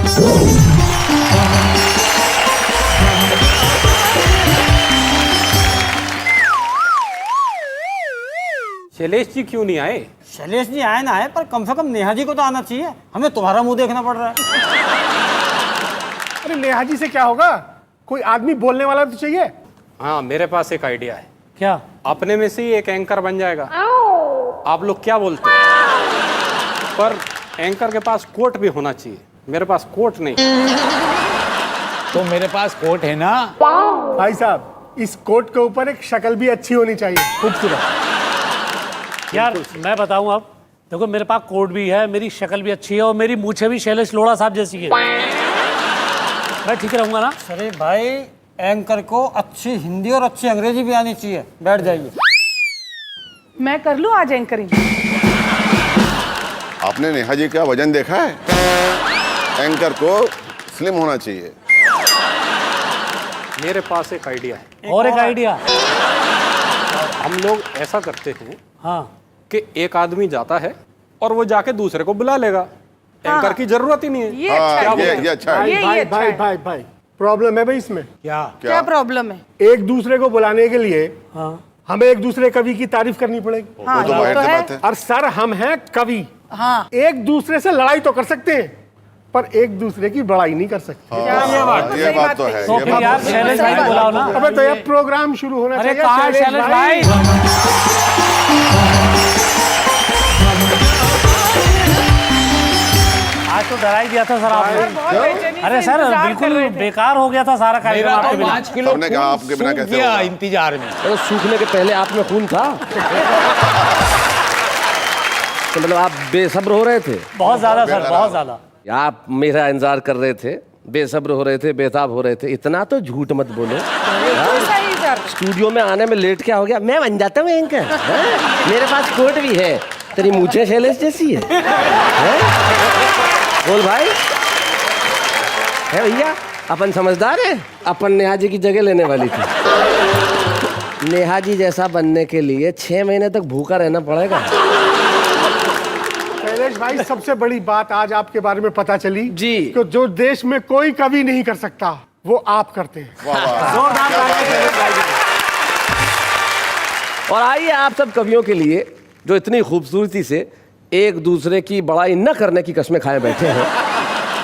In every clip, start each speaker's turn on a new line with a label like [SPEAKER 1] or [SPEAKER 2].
[SPEAKER 1] शैलेश जी क्यों नहीं आए?
[SPEAKER 2] शैलेश जी आए ना आए, पर कम से कम नेहा जी को तो आना चाहिए। हमें तुम्हारा मुंह देखना पड़ रहा है।
[SPEAKER 3] अरे नेहा जी से क्या होगा, कोई आदमी बोलने वाला तो चाहिए।
[SPEAKER 1] हाँ, मेरे पास एक आइडिया है।
[SPEAKER 2] क्या?
[SPEAKER 1] अपने में से ही एक एंकर बन जाएगा। आप लोग क्या बोलते हैं? पर एंकर के पास कोट भी होना चाहिए। मेरे पास कोट नहीं।
[SPEAKER 4] तो मेरे पास कोट है ना।
[SPEAKER 3] भाई साहब, इस कोट के ऊपर एक शक्ल भी अच्छी होनी चाहिए, खूबसूरत।
[SPEAKER 5] यार मैं बताऊं, अब देखो मेरे पास कोट भी है, मेरी शक्ल भी अच्छी है और मेरी मूछें भी शैलेश लोढ़ा साहब जैसी है। मैं ठीक रहूंगा ना?
[SPEAKER 2] अरे भाई, एंकर को अच्छी हिंदी और अच्छी अंग्रेजी भी आनी चाहिए। बैठ जाइए।
[SPEAKER 6] मैं कर लूं आज एंकरिंग।
[SPEAKER 7] आपने नेहा जी का वजन देखा है? एंकर को स्लिम होना चाहिए।
[SPEAKER 1] मेरे पास एक आइडिया है।
[SPEAKER 5] और एक आइडिया।
[SPEAKER 1] हम लोग ऐसा करते हैं
[SPEAKER 5] हाँ,
[SPEAKER 1] कि एक आदमी जाता है और वो जाके दूसरे को बुला लेगा। एंकर की जरूरत ही नहीं है।
[SPEAKER 6] ये अच्छा
[SPEAKER 7] हाँ,
[SPEAKER 6] है।
[SPEAKER 7] ये अच्छा है।
[SPEAKER 6] ये
[SPEAKER 3] भाई
[SPEAKER 6] अच्छा
[SPEAKER 3] भाई
[SPEAKER 6] है।
[SPEAKER 3] भाई भाई, प्रॉब्लम है भाई इसमें।
[SPEAKER 6] क्या प्रॉब्लम है?
[SPEAKER 3] एक दूसरे को बुलाने के लिए
[SPEAKER 5] हाँ।
[SPEAKER 3] हमें एक दूसरे कवि की तारीफ करनी पड़ेगी।
[SPEAKER 6] हाँ,
[SPEAKER 7] वो तो
[SPEAKER 6] ये
[SPEAKER 7] बाहर
[SPEAKER 6] तो
[SPEAKER 7] से
[SPEAKER 6] है।
[SPEAKER 7] बात है।
[SPEAKER 3] और सर, हम हैं कवि,
[SPEAKER 6] हाँ,
[SPEAKER 3] एक दूसरे से लड़ाई तो कर सकते हैं पर एक दूसरे की बड़ाई नहीं कर सकते।
[SPEAKER 7] ये बात तो है।
[SPEAKER 5] तो
[SPEAKER 7] ये
[SPEAKER 5] फिर
[SPEAKER 7] बात
[SPEAKER 5] यार
[SPEAKER 7] तो है।
[SPEAKER 5] शैलेश भाई को बुलाओ ना।
[SPEAKER 3] अबे तो यह प्रोग्राम शुरू होना
[SPEAKER 5] अरे
[SPEAKER 3] चाहिए।
[SPEAKER 5] कहाँ है शैलेश भाई? आज तो डरा ही दिया था सर आपने।
[SPEAKER 6] बहुत बेचैनी
[SPEAKER 5] अरे
[SPEAKER 6] से
[SPEAKER 5] सर
[SPEAKER 6] इंतजार कर
[SPEAKER 5] बिल्कुल
[SPEAKER 6] रहे थे।
[SPEAKER 5] बेकार हो गया था सारा कार्यक्रम
[SPEAKER 4] मेरा
[SPEAKER 5] आपके
[SPEAKER 4] तो
[SPEAKER 5] बिना।
[SPEAKER 4] 5 किलो
[SPEAKER 7] सबने कहा आपके बिना
[SPEAKER 4] सूख
[SPEAKER 7] कैसे
[SPEAKER 4] गया
[SPEAKER 7] होगा?
[SPEAKER 4] इंतजार में।
[SPEAKER 8] तो सूखने के पहले आप में खून था। तो मतलब आप बेसब्र हो रहे थे?
[SPEAKER 5] बहुत ज्यादा सर, बहुत ज्यादा।
[SPEAKER 8] आप मेरा इंतजार कर रहे थे, बेसब्र हो रहे थे, बेताब हो रहे थे। इतना तो झूठ मत बोलो।
[SPEAKER 6] बिल्कुल सही सर।
[SPEAKER 8] स्टूडियो में आने में लेट क्या हो गया? मैं बन जाता हूँ एंकर। हैं? मेरे पास कोट भी है। तेरी मूछें शैलेश जैसी है। हैं? बोल भाई। है भैया, अपन समझदार है। अपन नेहा जी की जगह लेने वाली थी। नेहा जी जैसा बनने के लिए 6 महीने तक भूखा रहना पड़ेगा।
[SPEAKER 3] शैलेश भाई, सबसे बड़ी बात आज आपके बारे में पता चली
[SPEAKER 8] जी।
[SPEAKER 3] कि जो देश में कोई कवि नहीं कर सकता वो आप करते हैं।
[SPEAKER 7] वाह वाह।
[SPEAKER 3] जोरदार तालियां।
[SPEAKER 8] और आइए आप सब कवियों के लिए जो इतनी खूबसूरती से एक दूसरे की बड़ाई न करने की कसमें खाए बैठे हैं,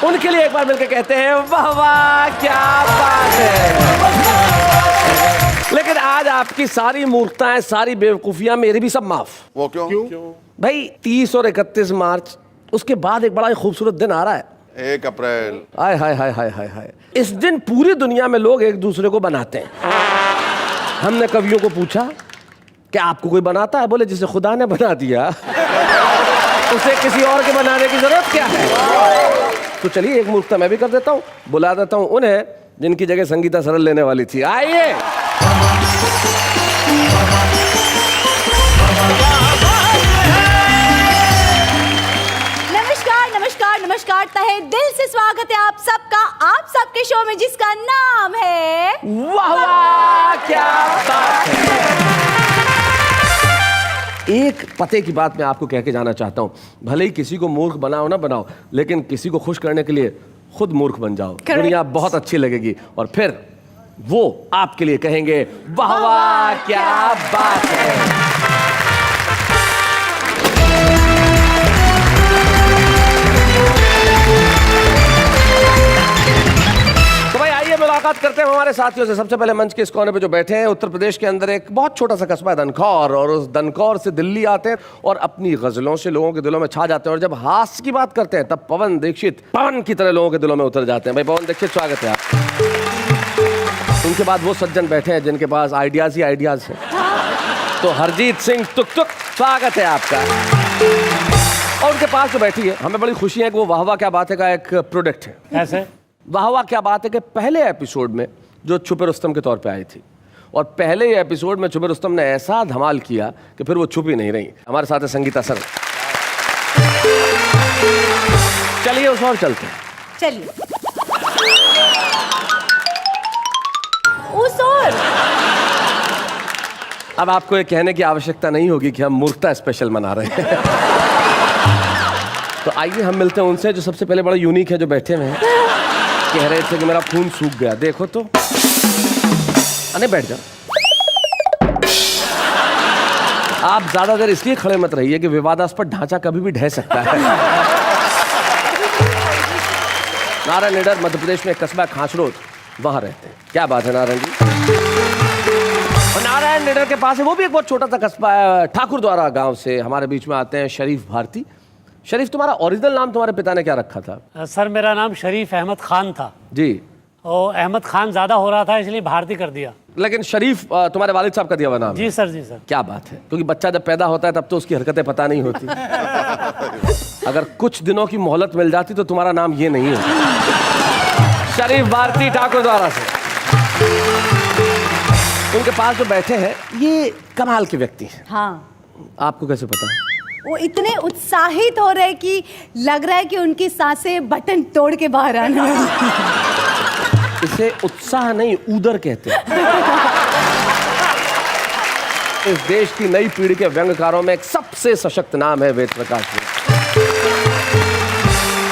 [SPEAKER 8] उनके लिए एक बार मिलकर कहते हैं वाह वाह क्या बात है। लेकिन आज आपकी सारी मूर्खताएं, सारी बेवकूफियां मेरी भी सब माफ।
[SPEAKER 7] वो क्यों?
[SPEAKER 8] भाई 30 और 31 मार्च, उसके बाद एक बड़ा ही खूबसूरत दिन आ रहा है।
[SPEAKER 7] 1 अप्रैल।
[SPEAKER 8] हाय हाय हाय हाय हाय हाय। इस दिन पूरी दुनिया में लोग एक दूसरे को बनाते हैं। हमने कवियों को पूछा कि आपको कोई बनाता है? बोले जिसे खुदा ने बना दिया उसे किसी और के बनाने की जरूरत क्या है। तो चलिए एक मूर्खता मैं भी कर देता हूँ, बुला देता हूँ उन्हें जिनकी जगह संगीता सरल लेने वाली थी। आइए।
[SPEAKER 9] नमस्कार नमस्कार नमस्कार, तहे दिल से स्वागत है आप सबका, आप सबके शो में जिसका नाम है
[SPEAKER 8] वाह वाह क्या बात है। एक पते की बात मैं आपको कह के जाना चाहता हूँ। भले ही किसी को मूर्ख बनाओ ना बनाओ, लेकिन किसी को खुश करने के लिए खुद मूर्ख बन जाओ। दुनिया बहुत अच्छी लगेगी और फिर वो आपके लिए कहेंगे वाह वाह क्या बात है। तो भाई आइए मुलाकात करते हैं हमारे साथियों से। सबसे पहले मंच के इस कोने पे जो बैठे हैं, उत्तर प्रदेश के अंदर एक बहुत छोटा सा कस्बा है दनकौर, और उस दनकौर से दिल्ली आते हैं और अपनी गजलों से लोगों के दिलों में छा जाते हैं। और जब हास्य की बात करते हैं तब पवन दीक्षित पवन की तरह लोगों के दिलों में उतर जाते हैं। भाई पवन दीक्षित, स्वागत है आप। उनके बाद वो सज्जन बैठे हैं जिनके पास आइडियाज ही आइडियाज हैं। तो हरजीत सिंह तुक तुक, स्वागत है आपका। और उनके पास जो बैठी है, हमें बड़ी खुशी है कि वो वाह वाह क्या बात है का एक प्रोडक्ट है।
[SPEAKER 5] ऐसे
[SPEAKER 8] वाह वाह क्या बात है कि पहले एपिसोड में जो छुपे रुस्तम के तौर पे आई थी, और पहले ही एपिसोड में छुपे रुस्तम ने ऐसा धमाल किया कि फिर वो छुप ही नहीं रही। हमारे साथ है संगीता सर। चलिए उस और चलते हैं।
[SPEAKER 9] चलिए उस और।
[SPEAKER 8] अब आपको ये कहने की आवश्यकता नहीं होगी कि हम मूर्खता स्पेशल मना रहे हैं। तो आइए हम मिलते हैं उनसे जो सबसे पहले बड़ा यूनिक है, जो बैठे हुए हैं। कह रहे थे कि मेरा खून सूख गया, देखो तो। अरे बैठ जाओ। आप ज्यादा देर इसलिए खड़े मत रहिए कि विवादास्पद ढांचा कभी भी ढह सकता है। नारायण निडर मध्य प्रदेश में एक कस्बा खासरोद, वहां रहते हैं। क्या बात है नारायण जी। और नारायण निडर के पास है, वो भी एक बहुत छोटा सा कस्बा है, ठाकुरद्वारा गांव से हमारे बीच में आते हैं शरीफ भारती। शरीफ, तुम्हारा ओरिजिनल नाम तुम्हारे पिता ने क्या रखा था?
[SPEAKER 5] सर मेरा नाम शरीफ अहमद खान था,
[SPEAKER 8] जी।
[SPEAKER 5] और अहमद खान ज्यादा हो रहा था इसलिए भारती कर दिया।
[SPEAKER 8] लेकिन शरीफ तुम्हारे वालिद साहब का दिया हुआ नाम है?
[SPEAKER 5] जी सर, जी सर।
[SPEAKER 8] क्या बात है, क्योंकि बच्चा जब पैदा होता है तब तो उसकी हरकतें पता नहीं होती। अगर कुछ दिनों की मोहलत मिल जाती तो तुम्हारा नाम ये नहीं होता। शरीफ भारती ठाकुरद्वारा से। उनके पास जो बैठे हैं ये कमाल के व्यक्ति हैं।
[SPEAKER 9] हाँ,
[SPEAKER 8] आपको कैसे पता?
[SPEAKER 9] वो इतने उत्साहित हो रहे कि लग रहा है कि उनकी सांसें बटन तोड़ के बाहर आने वाली।
[SPEAKER 8] इसे उत्साह नहीं, ऊदर कहते हैं। इस देश की नई पीढ़ी के व्यंग्यकारों में एक सबसे सशक्त नाम है वेद प्रकाश जी।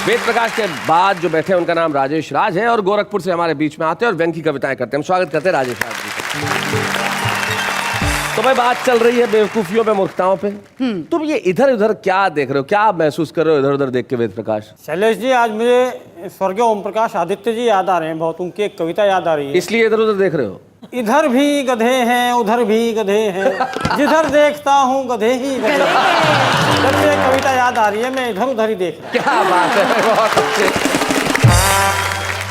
[SPEAKER 8] वेद प्रकाश के बाद जो बैठे हैं उनका नाम राजेश राज है, और गोरखपुर से हमारे बीच में आते हैं और व्यंग की कविताएं करते हैं। हम स्वागत करते हैं राजेश राज जी का। तो भाई बात चल रही है बेवकूफियों पे, मूर्खताओं पे। तुम ये इधर उधर क्या देख रहे हो, क्या महसूस कर रहे हो इधर उधर देख के वेद प्रकाश?
[SPEAKER 2] शैलेश जी, आज मुझे स्वर्गीय ओम प्रकाश आदित्य जी याद आ रहे हैं बहुत। उनकी एक कविता याद आ रही है।
[SPEAKER 8] इसलिए इधर उधर देख रहे हो?
[SPEAKER 2] इधर भी गधे हैं, उधर भी गधे हैं, जिधर देखता हूँ गधे ही गधे। जब मुझे कविता याद आ रही है, मैं इधर उधर ही देख रहा हूं।
[SPEAKER 8] क्या बात है, बहुत अच्छे।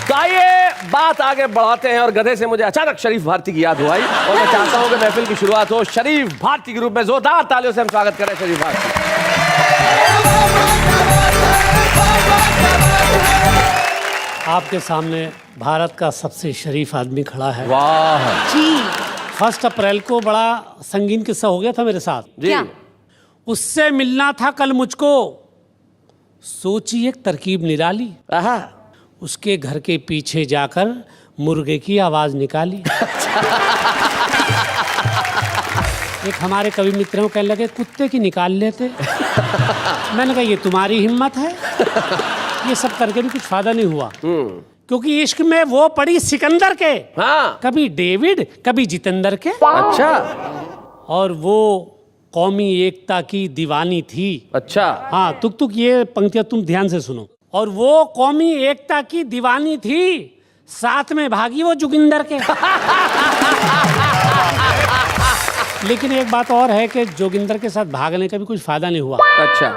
[SPEAKER 8] तो आइए बात आगे बढ़ाते हैं, और गधे से मुझे अचानक शरीफ भारती की याद हुई, और मैं चाहता हूं कि महफिल की शुरुआत हो शरीफ भारती के रूप में। जोरदार तालियों से हम स्वागत करें शरीफ भारती।
[SPEAKER 5] आपके सामने भारत का सबसे शरीफ आदमी खड़ा है।
[SPEAKER 8] वाह
[SPEAKER 9] जी।
[SPEAKER 5] 1 अप्रैल को बड़ा संगीन किस्सा हो गया था मेरे साथ।
[SPEAKER 8] जी।
[SPEAKER 9] क्या?
[SPEAKER 5] उससे मिलना था कल मुझको, सोची एक तरकीब निराली।
[SPEAKER 8] आहा।
[SPEAKER 5] उसके घर के पीछे जाकर मुर्गे की आवाज निकाली। एक हमारे कवि मित्रों कहने लगे कुत्ते की निकाल लेते। मैंने कहा ये तुम्हारी हिम्मत है, ये सब करके भी कुछ फायदा नहीं हुआ, क्योंकि इश्क में वो पड़ी सिकंदर के।
[SPEAKER 8] हाँ।
[SPEAKER 5] कभी डेविड कभी जितेंद्र के।
[SPEAKER 8] अच्छा।
[SPEAKER 5] और वो कौमी एकता की दीवानी थी।
[SPEAKER 8] अच्छा।
[SPEAKER 5] हाँ, तुक तुक ये पंक्तियां तुम ध्यान से सुनो। और वो कौमी एकता की दीवानी थी, साथ में भागी वो जोगिंदर के। लेकिन एक बात और है कि जोगिंदर के साथ भागने का भी कुछ फायदा नहीं हुआ।
[SPEAKER 8] अच्छा।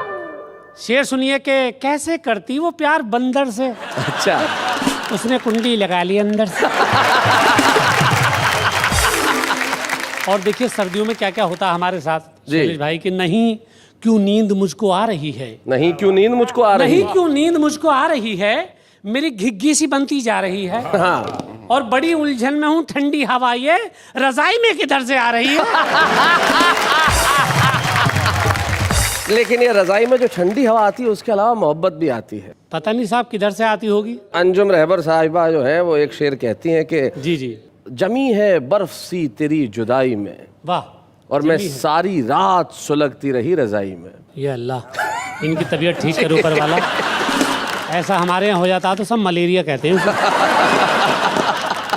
[SPEAKER 5] शेर सुनिए कि कैसे करती वो प्यार बंदर से।
[SPEAKER 8] अच्छा।
[SPEAKER 5] उसने कुंडी लगा ली अंदर से। और देखिए सर्दियों में क्या क्या होता है हमारे साथ शैलेश भाई कि नहीं क्यों नींद मुझको आ रही है,
[SPEAKER 8] नहीं क्यों नींद मुझको आ रही
[SPEAKER 5] नहीं क्यों नींद मुझको आ रही है, मेरी घिग्गी सी बनती जा रही है।
[SPEAKER 8] हाँ।
[SPEAKER 5] और बड़ी उलझन में हूँ, ठंडी हवा ये रजाई में किधर से आ रही है।
[SPEAKER 8] लेकिन ये रजाई में जो ठंडी हवा आती है उसके अलावा मोहब्बत भी आती है।
[SPEAKER 5] पता नहीं साहब किधर से आती होगी।
[SPEAKER 8] अंजुम रहबर साहिबा जो है वो एक शेर कहती हैं कि
[SPEAKER 5] जी जी,
[SPEAKER 8] जमी है बर्फ सी तेरी जुदाई में,
[SPEAKER 5] वाह,
[SPEAKER 8] और मैं सारी रात सुलगती रही रजाई में।
[SPEAKER 5] ये अल्लाह इनकी तबीयत ठीक करे ऊपर वाला। ऐसा हमारे यहाँ हो जाता तो सब मलेरिया कहते हैं उसे।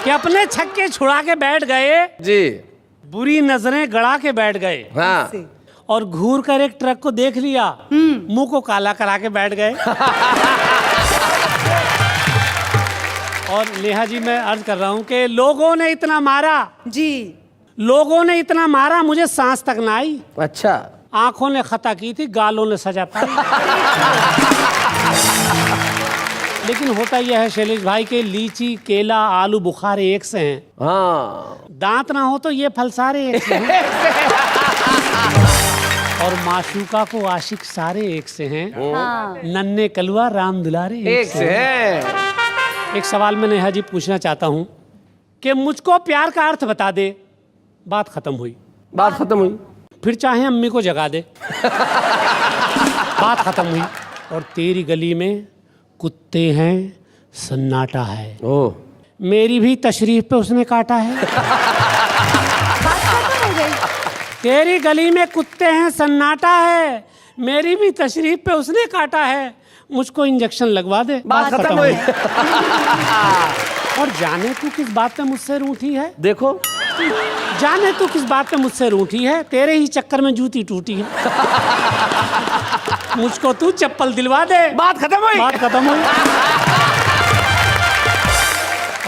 [SPEAKER 5] कि अपने छक्के छुड़ा के बैठ गए
[SPEAKER 8] जी,
[SPEAKER 5] बुरी नजरें गड़ा के बैठ गए,
[SPEAKER 8] हाँ,
[SPEAKER 5] और घूर कर एक ट्रक को देख लिया, मुंह को काला करा के बैठ गए। और नेहा जी मैं अर्ज कर रहा हूं कि लोगों ने इतना मारा,
[SPEAKER 6] जी,
[SPEAKER 5] लोगों ने इतना मारा मुझे सांस तक ना आई।
[SPEAKER 8] अच्छा।
[SPEAKER 5] आंखों ने खता की थी, गालों ने सजा पाई। लेकिन होता यह है शैलेश भाई के लीची केला आलू बुखारे एक से हैं,
[SPEAKER 8] हाँ,
[SPEAKER 5] दांत ना हो तो ये फल सारे एक से हैं। और माशूका को आशिक सारे एक से हैं, नन्हे कलवा राम दुलारे
[SPEAKER 8] एक से है।
[SPEAKER 5] एक सवाल मैं नेहा जी पूछना चाहता हूं कि मुझको प्यार का अर्थ बता दे। बात खत्म हुई,
[SPEAKER 8] बात खत्म हुई।
[SPEAKER 5] फिर चाहे अम्मी को जगा दे। बात खत्म हुई। और तेरी गली में कुत्ते हैं, सन्नाटा है,
[SPEAKER 8] ओह,
[SPEAKER 5] मेरी भी तशरीफ पे उसने काटा है। तेरी गली में कुत्ते हैं, सन्नाटा है, मेरी भी तशरीफ पे उसने काटा है, मुझको इंजेक्शन लगवा दे।
[SPEAKER 8] बात खत्म हुई।
[SPEAKER 5] और जाने तू किस बात पे मुझसे रूठी है?
[SPEAKER 8] देखो,
[SPEAKER 5] जाने तू किस बात पे मुझसे रूठी है? तेरे ही चक्कर में जूती टूटी है। मुझको तू चप्पल दिलवा दे।
[SPEAKER 8] बात खत्म हुई।
[SPEAKER 5] बात खत्म हुई।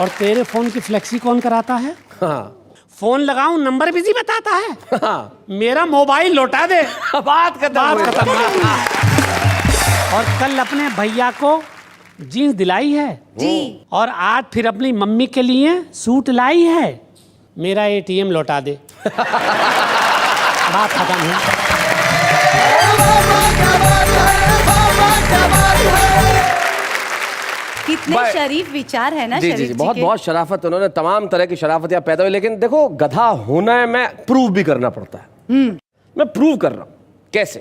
[SPEAKER 5] और तेरे फोन की फ्लेक्सी कौन कराता है?
[SPEAKER 8] हाँ।
[SPEAKER 5] फोन लगाऊं नंबर बिजी बताता है।
[SPEAKER 8] हाँ।
[SPEAKER 5] मेरा मोबाइल लौटा दे।
[SPEAKER 8] बात खत्म
[SPEAKER 5] बात
[SPEAKER 8] हुई।
[SPEAKER 5] खत्म हुई। और कल अपने भैया को जीन्स दिलाई है
[SPEAKER 9] जी।
[SPEAKER 5] और आज फिर अपनी मम्मी के लिए सूट लाई है। मेरा एटीएम लौटा दे। बात खत्म हुई।
[SPEAKER 9] कितने
[SPEAKER 8] बाय।
[SPEAKER 9] शरीफ विचार है ना
[SPEAKER 8] जी
[SPEAKER 9] शरीफ
[SPEAKER 8] जी
[SPEAKER 9] जी
[SPEAKER 8] बहुत
[SPEAKER 9] के।
[SPEAKER 8] बहुत शराफत, उन्होंने तमाम तरह की शराफत यहाँ पैदा हुई। लेकिन देखो, गधा होना है मैं प्रूव भी करना पड़ता है। मैं प्रूव कर रहा हूँ। कैसे?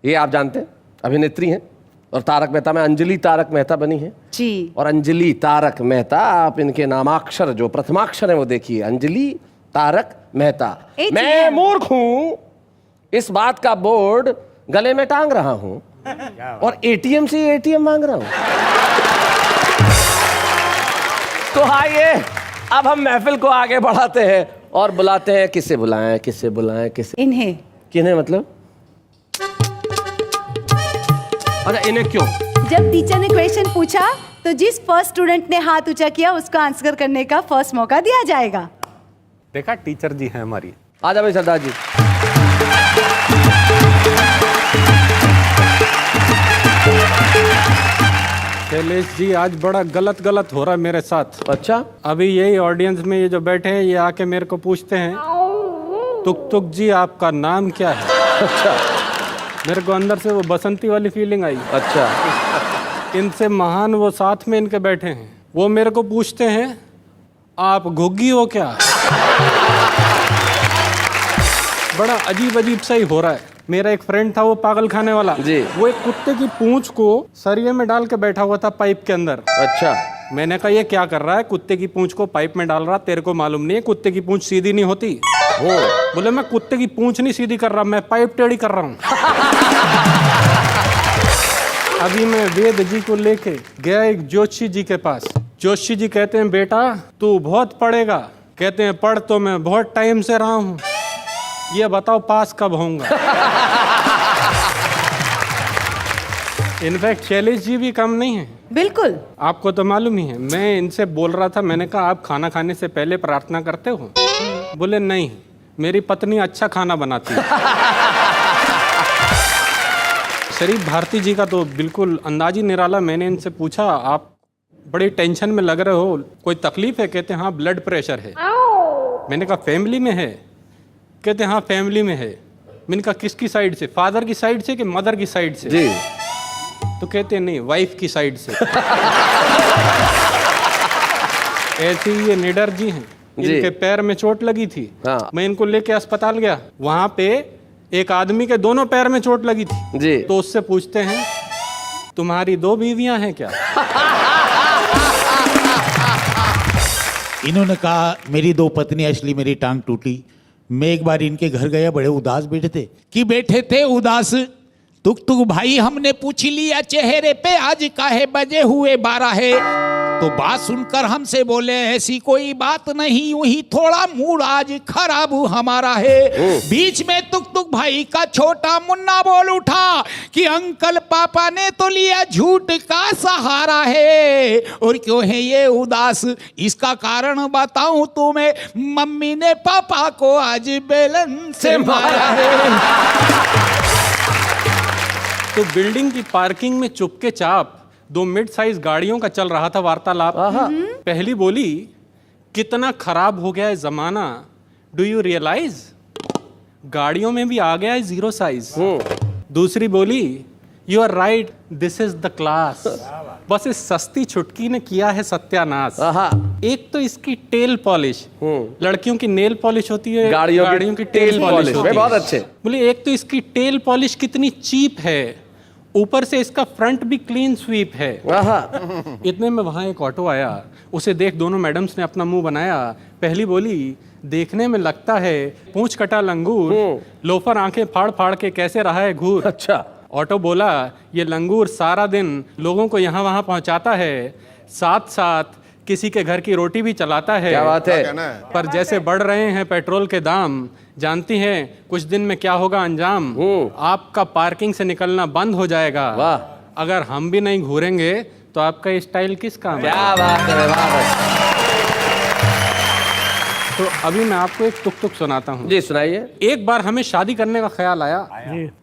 [SPEAKER 8] ये आप जानते हैं, अभिनेत्री हैं और तारक मेहता में अंजलि तारक मेहता बनी है।
[SPEAKER 9] जी।
[SPEAKER 8] और अंजलि तारक मेहता, आप इनके नामाक्षर जो प्रथमाक्षर है वो देखिए, अंजलि तारक मेहता।
[SPEAKER 9] ATM।
[SPEAKER 8] मैं मूर्ख हूं, इस बात का बोर्ड गले में टांग रहा हूं और एटीएम से एटीएम मांग रहा हूं। तो आइए अब हम महफिल को आगे बढ़ाते हैं और बुलाते हैं, किसे बुलाएं किसे बुलाएं किसे,
[SPEAKER 9] इन्हें।
[SPEAKER 8] किन्हें मतलब? अच्छा, इन्हें क्यों?
[SPEAKER 9] जब टीचर ने क्वेश्चन पूछा तो जिस फर्स्ट स्टूडेंट ने हाथ ऊंचा किया उसको आंसर करने का फर्स्ट मौका दिया जाएगा।
[SPEAKER 1] देखा, टीचर जी हैं हमारी।
[SPEAKER 8] आजा भाई सरदार जी।
[SPEAKER 1] शैलेश जी, आज बड़ा गलत हो रहा है मेरे साथ।
[SPEAKER 8] अच्छा,
[SPEAKER 1] अभी यही ऑडियंस में ये जो बैठे हैं, ये आके मेरे को पूछते हैं, तुक तुक जी आपका नाम क्या है?
[SPEAKER 8] अच्छा,
[SPEAKER 1] मेरे को अंदर से वो बसंती वाली फीलिंग आई।
[SPEAKER 8] अच्छा।
[SPEAKER 1] इनसे महान वो साथ में इनके बैठे हैं, वो मेरे को पूछते हैं आप घुग्गी हो क्या? बड़ा अजीब अजीब सा ही हो रहा है। मेरा एक फ्रेंड था, वो पागल खाने वाला
[SPEAKER 8] जी।
[SPEAKER 1] वो एक कुत्ते की पूंछ को सरिये में डाल के बैठा हुआ था पाइप के अंदर।
[SPEAKER 8] अच्छा,
[SPEAKER 1] मैंने कहा ये क्या कर रहा है? कुत्ते की पूंछ को पाइप में डाल रहा, तेरे को मालूम नहीं है कुत्ते की पूंछ सीधी नहीं होती? बोले मैं कुत्ते की पूंछ नहीं सीधी कर रहा, मैं पाइप टेढ़ी कर रहा हूँ। अभी मैं वेद जी को लेके गया एक जोशी जी के पास। जोशी जी कहते हैं बेटा तू बहुत पढ़ेगा। कहते हैं पढ़ तो मैं बहुत टाइम से रहा हूँ, ये बताओ पास कब होऊंगा? इनफैक्ट शैलेश जी भी कम नहीं है।
[SPEAKER 9] बिल्कुल।
[SPEAKER 1] आपको तो मालूम ही है, मैं इनसे बोल रहा था, मैंने कहा आप खाना खाने से पहले प्रार्थना करते हो? बोले नहीं, मेरी पत्नी अच्छा खाना बनाती है। शरीफ भारती जी का तो बिल्कुल अंदाज ही निराला। मैंने इनसे पूछा आप बड़ी टेंशन में लग रहे हो, कोई तकलीफ है? कहते हैं हाँ ब्लड प्रेशर है। मैंने कहा फैमिली में है? कहते हैं हाँ फैमिली में है। मैंने कहा किसकी साइड से, फादर की साइड से कि मदर की साइड से?
[SPEAKER 8] जी।
[SPEAKER 1] तो कहते हैं नहीं, वाइफ की साइड से। ऐसे ही ये निडर जी हैं, इनके पैर में चोट लगी थी।
[SPEAKER 8] हाँ।
[SPEAKER 1] मैं इनको लेके अस्पताल गया, वहां पे एक आदमी के दोनों पैर में चोट लगी थी
[SPEAKER 8] जी।
[SPEAKER 1] तो उससे पूछते हैं तुम्हारी 2 बीवियां हैं क्या?
[SPEAKER 4] इन्होंने कहा मेरी 2 पत्नी, असली मेरी टांग टूटी। मैं एक बार इनके घर गया, बड़े उदास बैठे थे कि बैठे थे उदास। तुक तुक भाई हमने पूछ लिया चेहरे पे आज काहे बजे हुए 12 है। तो बात सुनकर हमसे बोले ऐसी कोई बात नहीं, यूं ही थोड़ा मूड आज खराब हमारा है। बीच में तुक तुक भाई का छोटा मुन्ना बोल उठा कि अंकल पापा ने तो लिया झूठ का सहारा है। और क्यों है ये उदास, इसका कारण बताऊं तुम्हें, मम्मी ने पापा को आज बेलन से मारा है।
[SPEAKER 1] तो बिल्डिंग की पार्किंग में चुपके चाप 2 मिड साइज गाड़ियों का चल रहा था वार्तालाप। पहली बोली कितना खराब हो गया है जमाना, डू यू रियलाइज? गाड़ियों में भी आ गया है 0 साइज। दूसरी बोली you are right, this is the class. बस इस सस्ती छुटकी ने किया है सत्यानाश। एक तो इसकी टेल पॉलिश, लड़कियों की नेल पॉलिश होती है, गाड़ियों की टेल पॉलिश होती है।
[SPEAKER 8] बहुत अच्छे।
[SPEAKER 1] बोले एक तो इसकी टेल पॉलिश कितनी चीप है, ऊपर से इसका फ्रंट भी क्लीन स्वीप है।
[SPEAKER 8] आहा।
[SPEAKER 1] इतने में वहां एक ऑटो आया, उसे देख दोनों मैडम्स ने अपना मुंह बनाया। पहली बोली, देखने में लगता है पूंछ कटा लंगूर, लोफर आंखें फाड़ फाड़ के कैसे रहा है घूर।
[SPEAKER 8] अच्छा।
[SPEAKER 1] ऑटो बोला, ये लंगूर सारा दिन लोगों को यहाँ वहाँ पहुँचाता है, साथ साथ किसी के घर की रोटी भी चलाता है।
[SPEAKER 8] क्या बात है।
[SPEAKER 7] कहना है?
[SPEAKER 1] पर जैसे बढ़ रहे हैं पेट्रोल के दाम, जानती हैं कुछ दिन में क्या होगा अंजाम। आपका पार्किंग से निकलना बंद हो जाएगा।
[SPEAKER 8] वाह।
[SPEAKER 1] अगर हम भी नहीं घूरेंगे तो आपका स्टाइल किस काम है।
[SPEAKER 8] क्या बात है, वाह भाई।
[SPEAKER 1] तो अभी मैं आपको एक तुक तुक सुनाता हूँ।
[SPEAKER 8] जी सुनाइए।
[SPEAKER 1] एक बार हमें शादी करने का ख्याल आया।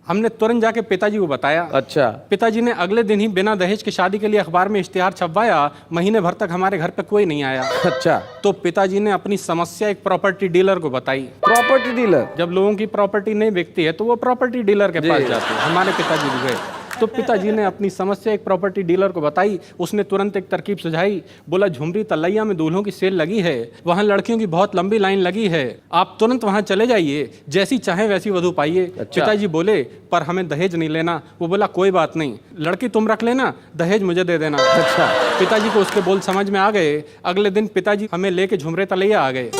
[SPEAKER 1] हमने तुरंत जाके पिताजी को बताया।
[SPEAKER 8] अच्छा।
[SPEAKER 1] पिताजी ने अगले दिन ही बिना दहेज की शादी के लिए अखबार में इश्तिहार छपवाया। महीने भर तक हमारे घर पे कोई नहीं आया।
[SPEAKER 8] अच्छा।
[SPEAKER 1] तो पिताजी ने अपनी समस्या एक प्रॉपर्टी डीलर को बताई।
[SPEAKER 8] Property dealer.
[SPEAKER 1] जब लोगों की प्रॉपर्टी नहीं बिकती है तो वो प्रॉपर्टी डीलर के पास जाते हैं। हमारे पिताजी भी गए तो पिताजी ने अपनी समस्या एक प्रॉपर्टी डीलर को बताई। उसने तुरंत एक तरकीब सुझाई। बोला, झुमरी तलैया में दूल्हों की सेल लगी है, वहाँ लड़कियों की बहुत लंबी लाइन लगी है, आप तुरंत वहाँ चले जाइए, जैसी चाहे वैसी वधू पाइए।
[SPEAKER 8] अच्छा।
[SPEAKER 1] पिताजी बोले, पर हमें दहेज नहीं लेना। वो बोला, कोई बात नहीं, लड़की तुम रख लेना, दहेज मुझे दे देना।
[SPEAKER 8] अच्छा।
[SPEAKER 1] पिताजी को उसके बोल समझ में आ गए। अगले दिन पिताजी हमें लेके झुमरे तलैया आ गए।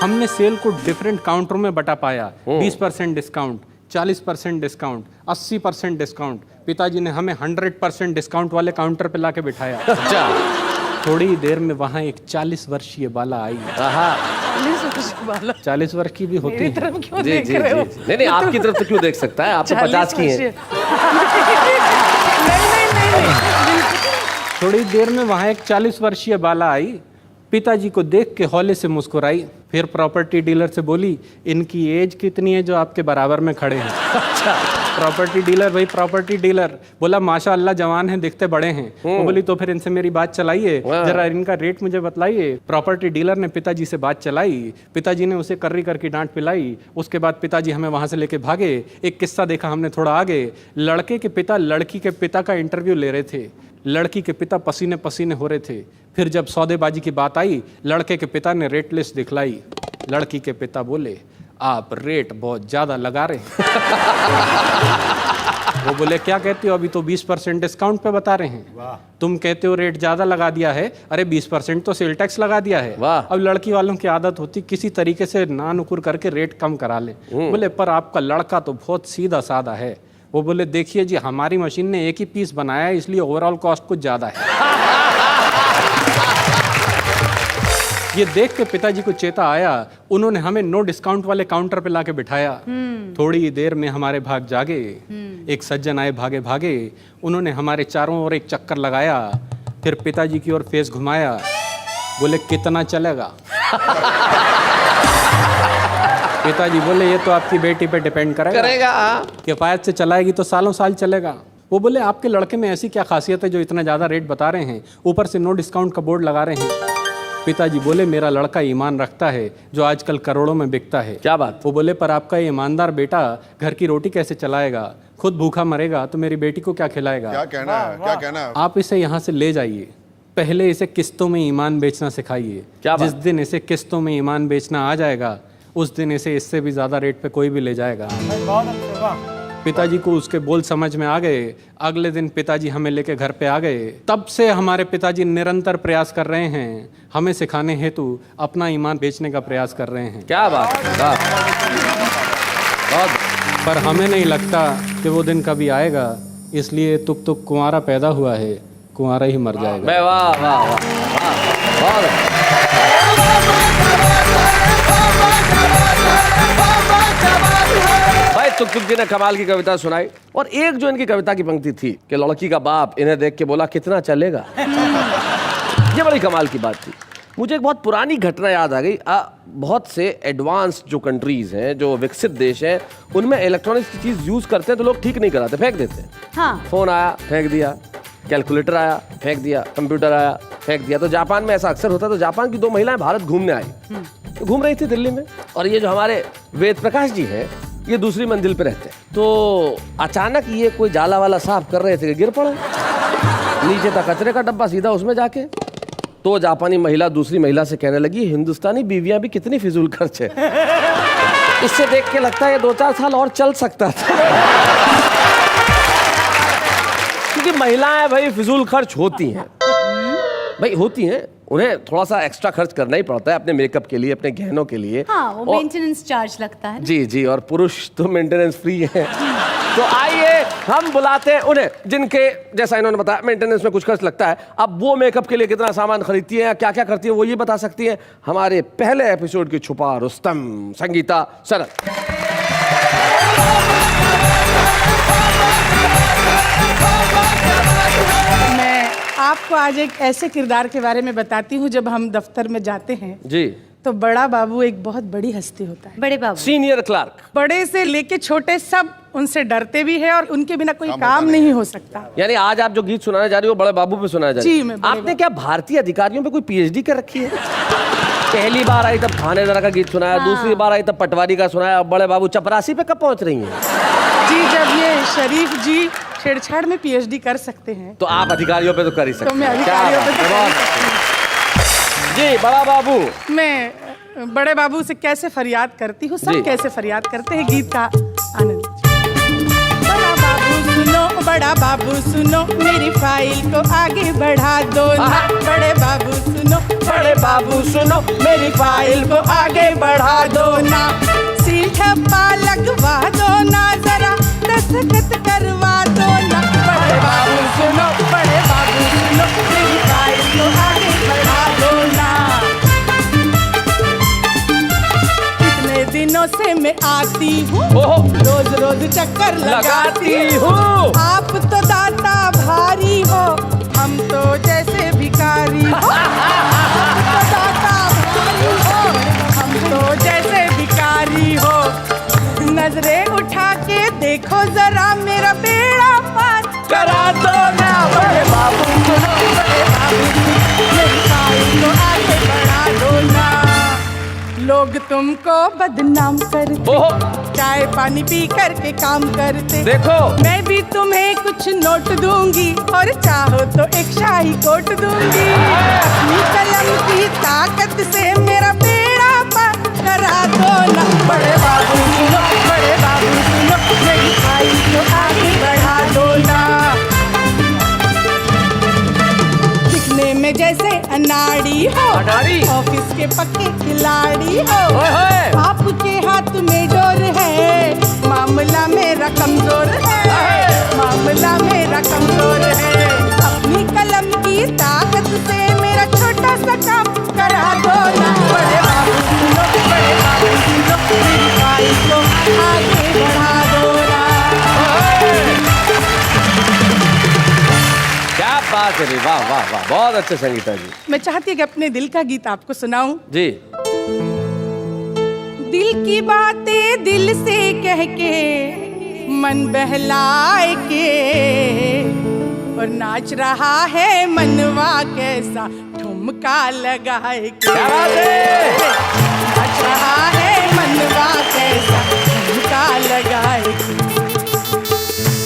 [SPEAKER 1] हमने सेल को डिफरेंट काउंटरों में बटा पाया। 20% डिस्काउंट, 40% डिस्काउंट, 80% डिस्काउंट। पिताजी ने हमें 100% डिस्काउंट वाले काउंटर पे लाके बिठाया।
[SPEAKER 8] अच्छा।
[SPEAKER 1] थोड़ी देर में वहाँ एक 40 वर्षीय बाला आई।
[SPEAKER 8] आहा।
[SPEAKER 1] 40 वर्ष की भी होती
[SPEAKER 6] मेरी
[SPEAKER 1] है।
[SPEAKER 6] तरफ क्यों
[SPEAKER 8] जी
[SPEAKER 6] देख
[SPEAKER 8] जी
[SPEAKER 6] रहे हो?
[SPEAKER 8] जी। नहीं नहीं, आपकी तरफ तो क्यों देख सकता है, आप तो 50 की हैं।
[SPEAKER 6] नहीं।
[SPEAKER 1] थोड़ी देर में वहाँ एक 40 वर्षीय बाला आई। पिताजी को देख के हौले से मुस्कुराई। फिर प्रॉपर्टी डीलर से बोली, इनकी एज कितनी है जो आपके बराबर में खड़े हैं।
[SPEAKER 8] अच्छा।
[SPEAKER 1] प्रॉपर्टी डीलर, भाई प्रॉपर्टी डीलर बोला, माशाअल्लाह जवान हैं, दिखते बड़े हैं। वो बोली, तो फिर इनसे मेरी बात चलाइए, जरा इनका रेट मुझे बतलाइए। प्रॉपर्टी डीलर ने पिताजी से बात चलाई। पिताजी ने उसे कर्री करके डांट पिलाई। उसके बाद पिताजी हमें वहां से लेके भागे। एक किस्सा देखा हमने थोड़ा आगे। लड़के के पिता लड़की के पिता का इंटरव्यू ले रहे थे। लड़की के पिता पसीने पसीने हो रहे थे। फिर जब सौदेबाजी की बात आई, लड़के के पिता ने रेट लिस्ट दिखलाई। लड़की के पिता बोले, आप रेट बहुत ज्यादा लगा रहे हैं। वो बोले, क्या कहते हो, अभी तो 20% डिस्काउंट पे बता रहे हैं। तुम कहते हो रेट ज्यादा लगा दिया है, अरे 20% तो सेल टैक्स लगा दिया है। अब लड़की वालों की आदत होती किसी तरीके से ना नुकुर करके रेट कम करा ले। बोले, पर आपका लड़का तो बहुत सीधा साधा है। वो बोले, देखिए जी, हमारी मशीन ने एक ही पीस बनाया है, इसलिए ओवरऑल कॉस्ट कुछ ज्यादा है। ये देख के पिताजी को चेता आया। उन्होंने हमें नो डिस्काउंट वाले काउंटर पे लाके बिठाया। थोड़ी देर में हमारे भाग जागे। एक सज्जन आए भागे भागे। उन्होंने हमारे चारों ओर एक चक्कर लगाया। फिर पिताजी की ओर फेस घुमाया। बोले, कितना चलेगा? पिताजी बोले, ये तो आपकी बेटी पे डिपेंड करेगा। किफायत से चलाएगी तो सालों साल चलेगा। वो बोले, आपके लड़के में ऐसी क्या खासियत है जो इतना ज़्यादा रेट बता रहे हैं, ऊपर से नो डिस्काउंट का बोर्ड लगा रहे हैं। पिताजी बोले, मेरा लड़का ईमान रखता है जो आजकल करोड़ों में बिकता है।
[SPEAKER 8] क्या बात।
[SPEAKER 1] वो बोले, पर आपका ईमानदार बेटा घर की रोटी कैसे चलाएगा? खुद भूखा मरेगा तो मेरी बेटी को क्या खिलाएगा?
[SPEAKER 7] क्या कहना है, क्या कहना है?
[SPEAKER 1] आप इसे यहाँ से ले जाइए। पहले इसे किस्तों में ईमान बेचना सिखाइए। जिस दिन इसे किस्तों में ईमान बेचना आ जाएगा, उस दिन इसे इससे भी ज्यादा रेट पे कोई भी ले जाएगा। पिताजी को उसके बोल समझ में आ गए। अगले दिन पिताजी हमें लेके घर पे आ गए। तब से हमारे पिताजी निरंतर प्रयास कर रहे हैं, हमें सिखाने हेतु अपना ईमान बेचने का प्रयास कर रहे हैं।
[SPEAKER 8] क्या बात है, बहुत।
[SPEAKER 1] पर हमें नहीं लगता कि वो दिन कभी आएगा, इसलिए तुक तुक कुंवारा पैदा हुआ है, कुंवारा ही मर जाएगा।
[SPEAKER 8] वाह वाह वाह, बहुत। भाई तुक तुक जी ने कमाल की कविता सुनाई। और एक जो इनकी कविता की पंक्ति थी कि लड़की का बाप इन्हें देख के बोला, कितना चलेगा। ये बड़ी कमाल की बात थी। मुझे एक बहुत पुरानी घटना याद आ गई। बहुत से एडवांस जो कंट्रीज हैं, जो विकसित देश हैं, उनमें इलेक्ट्रॉनिक्स की चीज यूज करते हैं तो लोग ठीक नहीं कराते, फेंक देते हैं।
[SPEAKER 9] हाँ।
[SPEAKER 8] फोन आया, फेंक दिया। कैलकुलेटर आया, फेंक दिया। कंप्यूटर आया, फेंक दिया। तो जापान में ऐसा अक्सर होता है। तो जापान की 2 महिलाएं भारत घूमने आई। तो घूम रही थी दिल्ली में, और ये जो हमारे वेद प्रकाश जी हैं, ये दूसरी मंजिल पे रहते हैं। तो अचानक ये कोई जाला वाला साफ कर रहे थे कि गिर पड़ा। नीचे था कचरे का डब्बा, सीधा उसमें जाके। तो जापानी महिला दूसरी महिला से कहने लगी, हिंदुस्तानी बीवियां भी कितनी फिजूल खर्च है। इससे देख के लगता है ये 2-4 साल और चल सकता था। क्योंकि महिलाएं भाई फिजूल खर्च होती हैं, भाई होती हैं, उन्हें थोड़ा सा एक्स्ट्रा खर्च करना ही पड़ता है अपने मेकअप के लिए, अपने गहनों के लिए।
[SPEAKER 9] हाँ, वो
[SPEAKER 8] और-
[SPEAKER 9] मेंटेनेंस चार्ज लगता है ना।
[SPEAKER 8] जी जी, और पुरुष तो मेंटेनेंस फ्री है। तो आइए हम बुलाते हैं उन्हें जिनके जैसा इन्होंने बताया मेंटेनेंस में कुछ खर्च लगता है। अब वो मेकअप के लिए कितना सामान खरीदती है, क्या क्या करती है, वो ये बता सकती है हमारे पहले एपिसोड की छुपा रुस्तम संगीता सरन।
[SPEAKER 6] मैं आपको आज एक ऐसे किरदार के बारे में बताती हूँ। जब हम दफ्तर में जाते हैं
[SPEAKER 8] जी,
[SPEAKER 6] तो बड़ा बाबू एक बहुत बड़ी हस्ती होता है।
[SPEAKER 9] बड़े बाबू
[SPEAKER 8] सीनियर क्लार्क,
[SPEAKER 6] बड़े से लेके छोटे सब उनसे डरते भी है और उनके बिना कोई काम नहीं हो सकता।
[SPEAKER 8] यानी आज आप जो गीत सुनाने जा रही हो बड़े बाबू पे सुनाया जा रही
[SPEAKER 6] जी,
[SPEAKER 8] है।
[SPEAKER 6] मैं बड़े
[SPEAKER 8] आपने क्या भारतीय अधिकारियों पे कोई पीएचडी कर रखी है? पहली बार आई तब थानेदार का गीत सुनाया, दूसरी बार आई तब पटवारी का सुनाया, अब बड़े बाबू चपरासी पे कब पहुंच रही हैं?
[SPEAKER 6] जी, जब ये शरीफ जी छेड़छाड़ में पीएचडी कर सकते हैं
[SPEAKER 8] तो आप अधिकारियों पे तो कर ही सकते
[SPEAKER 6] तो मैं
[SPEAKER 8] हैं। क्या
[SPEAKER 6] अधिकारियों पे
[SPEAKER 8] बात
[SPEAKER 6] तो
[SPEAKER 8] है,
[SPEAKER 6] कर
[SPEAKER 8] बहुत- जी बड़ा बाबू,
[SPEAKER 6] मैं बड़े बाबू से कैसे फरियाद करती हूँ,
[SPEAKER 8] जी।
[SPEAKER 6] सब कैसे फरियाद करते हैं, गीत का आनंद। बड़ा बाबू सुनो, मेरी फाइल को आगे बढ़ा दो ना। बड़े बाबू सुनो,
[SPEAKER 8] बड़े बाबू सुनो,
[SPEAKER 6] मेरी फाइल को आगे बढ़ा दो ना। सील ठप्पा लगवा दो ना, जरा दस्तखत करवा दो ना। बड़े बाबू सुनो, बड़े बाबू सुनो, मेरी फाइल को आगे बढ़ा दो ना। कितने दिनों से मैं आती हूँ,
[SPEAKER 8] ओहो,
[SPEAKER 6] रोज रोज चक्कर लगाती हूँ।
[SPEAKER 8] हूँ।
[SPEAKER 6] आप तो दाता भारी हो, हम तो जैसे भिखारी हो। आप तो दाता भारी हो, हम तो जैसे भिखारी हो। नजरें उठा के देखो जरा, मेरा बेड़ा पार करा दो ना। बड़े बाबू सुनो, बड़े बाबू सुनो, मेरी फाइल को आगे बढ़ा दो ना। लोग तुमको बदनाम करते,
[SPEAKER 8] ओहो,
[SPEAKER 6] चाय पानी पी करके काम करते।
[SPEAKER 8] देखो
[SPEAKER 6] मैं भी तुम्हें कुछ नोट दूंगी और चाहो तो एक शाही कोट दूंगी। अपनी कलम की ताकत से मेरा बेड़ा पार करा दो ना। बड़े बाबू सुनो, बड़े बाबू सुनो, मेरी फाइल को आगे बढ़ा दो ना। दिखने में जैसे अनाड़ी हो,
[SPEAKER 8] अनाड़ी?
[SPEAKER 6] ऑफिस के पक्के खिलाड़ी हो।
[SPEAKER 8] ओए होए,
[SPEAKER 6] आपके हाथ में डोर है, मामला मेरा कमजोर है। मामला मेरा कमजोर है। अपनी कलम की ताकत से मेरा छोटा सा काम करा दो ना। बड़े बाबू सुनो, बड़े बाबू सुनो, मेरी फाइल को आगे बढ़ा दो ना।
[SPEAKER 8] क्या बात है जी, वाह वाह वाह, बहुत अच्छे संगीता जी।
[SPEAKER 6] मैं चाहती हूँ कि अपने दिल का गीत आपको सुनाऊं।
[SPEAKER 8] जी,
[SPEAKER 6] दिल की बातें दिल से कह के, मन बहलाए के, और नाच रहा है मनवा कैसा ठुमका लगाए के।
[SPEAKER 8] क्या बात है?
[SPEAKER 6] नाच रहा है मनवा कैसा ठुमका लगाए के।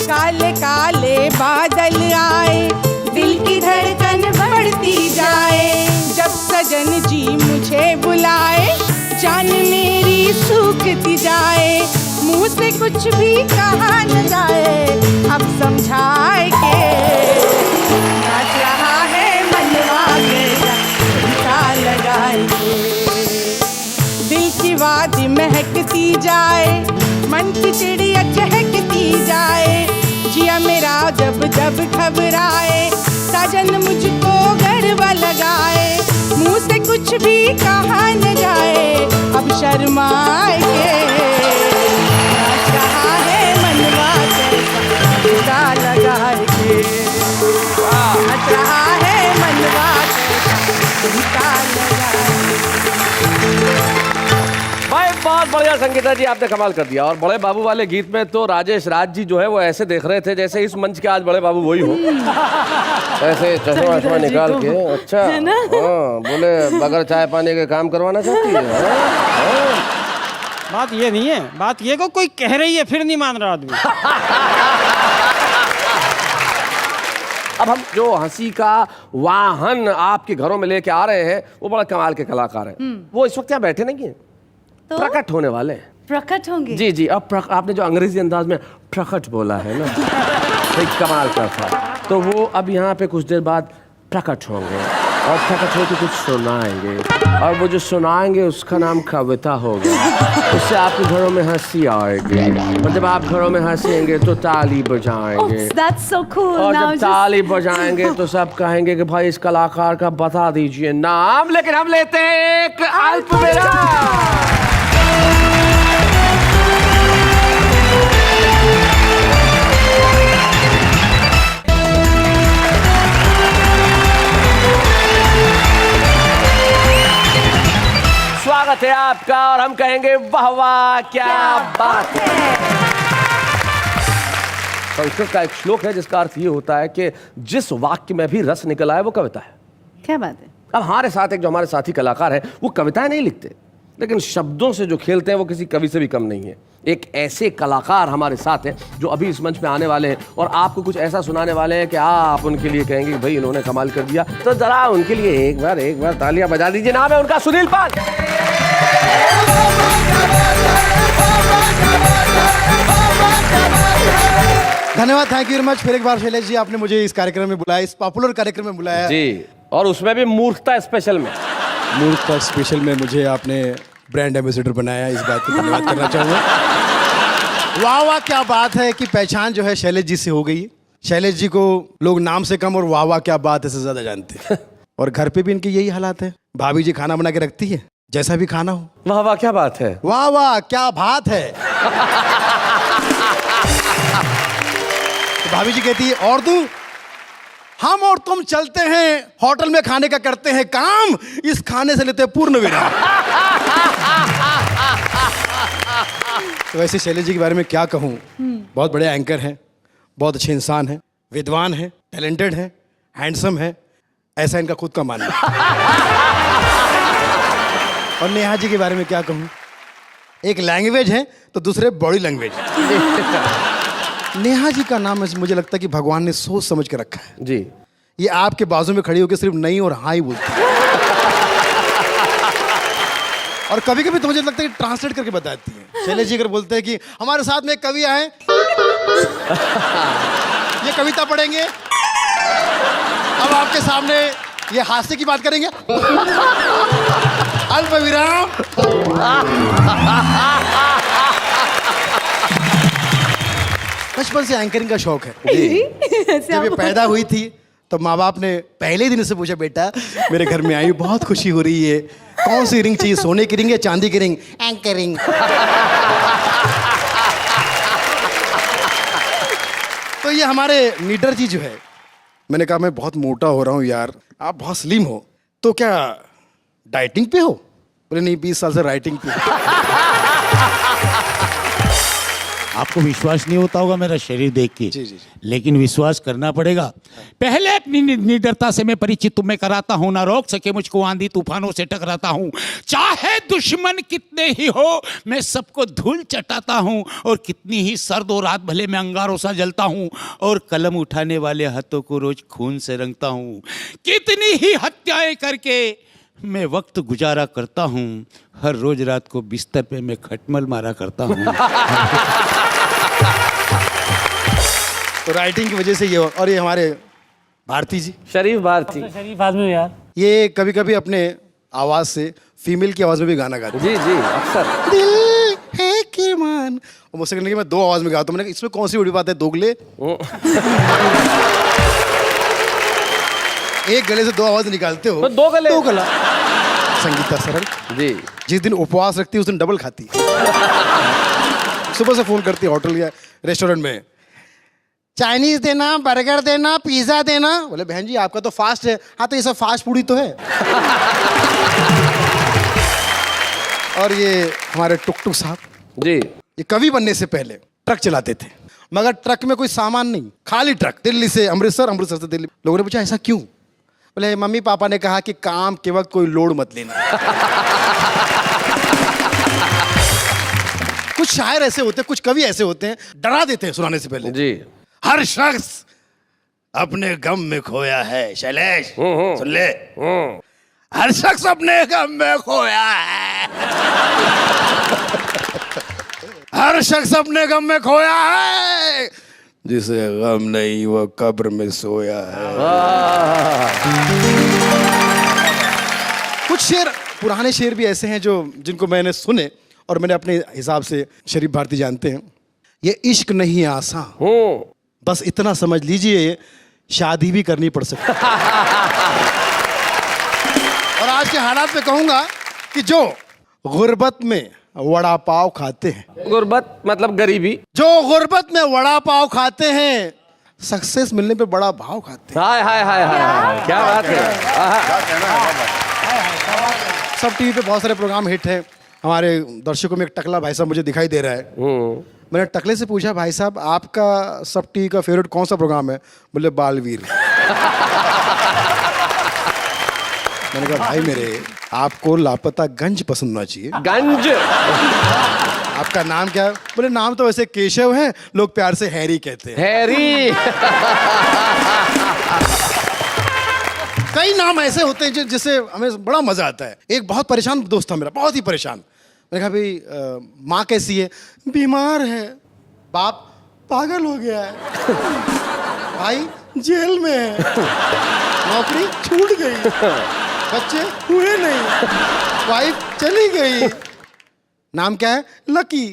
[SPEAKER 6] काले काले बादल आए, दिल की धड़कन बढ़ती जाए। जब सजन जी मुझे बुलाए, जान मेरी सूखती जाए। मुंह से कुछ भी कहा न जाए, अब समझाए के। नाच रहा है मनवा कैसा ठुमका लगाए के। दिल की वादी महकती जाए, मन की चिड़िया चहकती जाए। जिया मेरा जब जब घबराए, साजन मुझको गरबा लगाए। मुंह से कुछ भी कहा न जाए, अब शर्माए के। नाच रहा है मनवा कैसा ठुमका लगाए के। नाच रहा है मनवा कैसा ठुमका लगाए के।
[SPEAKER 8] भाई बहुत बढ़िया संगीता जी, आपने कमाल कर दिया। और बड़े बाबू वाले गीत में तो राजेश राज जी जो है वो ऐसे देख रहे थे जैसे इस मंच के आज बड़े बाबू वही हो। ऐसे चश्मा वश्मा निकाल के, अच्छा हाँ, बोले बगैर चाय पानी के काम करवाना चाहती है। हाँ?
[SPEAKER 2] बात ये नहीं है, बात ये को कोई कह रही है फिर नहीं मान रहा आदमी।
[SPEAKER 8] अब हम जो हंसी का वाहन आपके घरों में लेके आ रहे हैं वो बड़ा कमाल के कलाकार हैं। वो इस वक्त यहाँ बैठे नहीं है,
[SPEAKER 9] तो
[SPEAKER 8] प्रकट होने वाले हैं।
[SPEAKER 9] प्रकट होंगे।
[SPEAKER 8] जी जी, अब आपने जो अंग्रेजी अंदाज में प्रकट बोला है ना, एक कमाल का था। तो वो अब यहाँ पे कुछ देर बाद प्रकट होंगे और प्रकट होकर कुछ सुनाएंगे, और वो जो सुनाएंगे उसका नाम कविता होगा। उससे आपके घरों में हंसी आएगी, और जब आप घरों में हंसेंगे तो ताली बजाएंगे,
[SPEAKER 9] That's so cool.
[SPEAKER 8] और
[SPEAKER 9] Now
[SPEAKER 8] जब
[SPEAKER 9] just-
[SPEAKER 8] ताली बजाएंगे तो सब कहेंगे कि भाई इस कलाकार का बता दीजिए नाम, लेकिन हम लेते हैं एक अल्प विराम। स्वागत है आपका, और हम कहेंगे वाह वाह क्या बात है। संस्कृत का एक श्लोक है जिसका अर्थ ये होता है कि जिस वाक्य में भी रस निकल आए वो कविता है।
[SPEAKER 9] क्या बात है?
[SPEAKER 8] अब हमारे साथ एक जो हमारे साथी कलाकार है वो कविताएं नहीं लिखते, लेकिन शब्दों से जो खेलते हैं वो किसी कवि से भी कम नहीं है। एक ऐसे कलाकार हमारे साथ हैं जो अभी इस मंच पे आने वाले हैं और आपको कुछ ऐसा सुनाने वाले हैं कि आप उनके लिए कहेंगे कि भाई इन्होंने कमाल कर दिया। तो जरा उनके लिए एक बार तालियां बजा दीजिए। नाम है उनका सुनील पाल।
[SPEAKER 10] धन्यवाद, थैंक यू वेरी मच। फिर एक बार शैलेश जी, आपने मुझे इस कार्यक्रम में बुलाया, इस पॉपुलर कार्यक्रम में बुलाया
[SPEAKER 8] जी, और उसमें भी मूर्खता स्पेशल में।
[SPEAKER 10] मूर्खता स्पेशल में मुझे आपने ब्रांड एम्बेसडर बनाया, इस बात का धन्यवाद करना चाहूँगा। वाह वाह क्या बात है कि पहचान जो है शैलेश जी से हो गई। शैलेश जी को लोग नाम से कम और वाह वाह क्या बात है से ज्यादा जानते हैं। और घर पे भी इनके यही हालात है। भाभी जी खाना बना के रखती है, जैसा भी खाना हो।
[SPEAKER 8] वाह वाह क्या बात है,
[SPEAKER 10] वाह वाह क्या बात है। तो भाभी जी कहती है, और तू, हम और तुम चलते हैं होटल में खाने का करते हैं काम, इस खाने से लेते हैं पूर्ण विराम। तो वैसे शैलेश जी के बारे में क्या कहूँ, बहुत बड़े एंकर हैं, बहुत अच्छे इंसान हैं, विद्वान हैं, टैलेंटेड हैं, हैंडसम हैं, ऐसा इनका खुद का मानना है। और नेहा जी के बारे में क्या कहूँ, एक लैंग्वेज है तो दूसरे बॉडी लैंग्वेज। नेहा जी का नाम मुझे लगता है कि भगवान ने सोच समझ के रखा है
[SPEAKER 8] जी।
[SPEAKER 10] ये आपके बाजू में खड़ी होकर सिर्फ नहीं और हाँ ही बोलती है। और कभी कभी तो मुझे लगता है कि ट्रांसलेट करके बताती है। शैलेश जी अगर बोलते हैं कि हमारे साथ में एक कवि आए, ये कविता पढ़ेंगे, अब आपके सामने ये हास्य की बात करेंगे, अल्प विराम। बचपन से एंकरिंग का शौक है। जब ये पैदा हुई थी तो माँ बाप ने पहले दिन से पूछा, बेटा मेरे घर में आई, बहुत खुशी हो रही है, कौन सी रिंग चाहिए, सोने की रिंग या चांदी की रिंग? एंकरिंग। तो ये हमारे नीडर जी जो है, मैंने कहा मैं बहुत मोटा हो रहा हूँ यार, आप बहुत स्लिम हो, तो क्या डाइटिंग पे हो? बोले नहीं, 20 साल से राइटिंग पे।
[SPEAKER 4] आपको विश्वास नहीं होता होगा मेरा शरीर देख के,
[SPEAKER 10] जी, जी, जी।
[SPEAKER 4] लेकिन विश्वास करना पड़ेगा। पहले अपनी निडरता से मैं परिचित तुम्हें कराता हूँ, ना रोक सके मुझको आंधी तूफानों से टकराता हूँ। चाहे दुश्मन कितने ही हो, मैं सबको धूल चटाता हूँ, और कितनी ही सर्द और रात भले मैं अंगारों सा जलता हूँ, और कलम उठाने वाले हाथों को रोज खून से रंगता हूँ। कितनी ही हत्याएं करके मैं वक्त गुजारा करता हूँ, हर रोज रात को बिस्तर पे मैं खटमल मारा करता हूँ।
[SPEAKER 10] तो राइटिंग की वजह से ये, और ये हमारे भारती जी,
[SPEAKER 8] शरीफ भारती।
[SPEAKER 5] शरीफ आदमी हो यार।
[SPEAKER 10] ये कभी कभी अपने आवाज से फीमेल की आवाज में भी गाना गाते हैं।
[SPEAKER 8] जी जी, अक्सर।
[SPEAKER 10] दिल है कि मान, और मुझसे कहने कि मैं 2 आवाज में गाता हूँ। मैंने कहा, इसमें कौन सी बड़ी बात है, दोगले। एक गले से 2 आवाज निकालते हो,
[SPEAKER 8] तो 2 गले।
[SPEAKER 10] 2 गला। संगीता सरल
[SPEAKER 8] जी।
[SPEAKER 10] जिस दिन उपवास रखती है उस दिन डबल खाती है। सुबह से फोन करती है होटल या रेस्टोरेंट में, चाइनीज देना, बर्गर देना, पिज्जा देना। बोले बहन जी आपका तो फास्ट है। हाँ तो ये सब फास्ट फूड ही तो है। और ये हमारे टुकटुक साहब
[SPEAKER 8] जी,
[SPEAKER 10] ये कवि बनने से पहले ट्रक चलाते थे, मगर ट्रक में कोई सामान नहीं, खाली ट्रक। दिल्ली से अमृतसर, अमृतसर से दिल्ली। लोगों ने पूछा ऐसा क्यों? बोले मम्मी पापा ने कहा कि काम के वक्त कोई लोड मत लेना। कुछ शायर ऐसे होते हैं, कुछ कवि ऐसे होते हैं, डरा देते हैं सुनाने से पहले।
[SPEAKER 8] जी।
[SPEAKER 10] हर शख्स अपने गम में खोया है। शैलेश सुन ले, हर शख्स अपने गम में खोया है। हर शख्स अपने गम में खोया है। जिसे गम नहीं वो कब्र में सोया है। कुछ शेर, पुराने शेर भी ऐसे हैं जो जिनको मैंने सुने और मैंने अपने हिसाब से शरीफ भारती जानते हैं। ये इश्क नहीं आसान, बस इतना समझ लीजिए शादी भी करनी पड़ सकती है। और आज के हालात में कहूंगा कि जो गुर्बत में वड़ा पाव खाते हैं,
[SPEAKER 8] गुर्बत मतलब गरीबी,
[SPEAKER 10] जो गुर्बत में वड़ा पाव खाते हैं, सक्सेस मिलने पे बड़ा भाव खाते हैं।
[SPEAKER 8] हाय हाय हाय हाय, क्या बात है।
[SPEAKER 10] सब टीवी पे बहुत सारे प्रोग्राम हिट हैं। हमारे दर्शकों में एक टकला भाई साहब मुझे दिखाई दे रहा है। मैंने टकले से पूछा, भाई साहब आपका सब टीवी का फेवरेट कौन सा प्रोग्राम है? बोले बालवीर। मैंने कहा भाई मेरे, आपको लापता गंज पसंद होना चाहिए।
[SPEAKER 8] गंज?
[SPEAKER 10] आपका नाम क्या है? बोले नाम तो वैसे केशव है, लोग प्यार से हैरी कहते हैं।
[SPEAKER 8] हैरी?
[SPEAKER 10] कई नाम ऐसे होते हैं जिससे हमें बड़ा मजा आता है। एक बहुत परेशान दोस्त था मेरा, बहुत ही परेशान। मैंने कहा भाई माँ कैसी है? बीमार है। बाप पागल हो गया है। भाई जेल में है। नौकरी छूट गई। बच्चे हुए नहीं। वाइफ चली गई। नाम क्या है? लकी।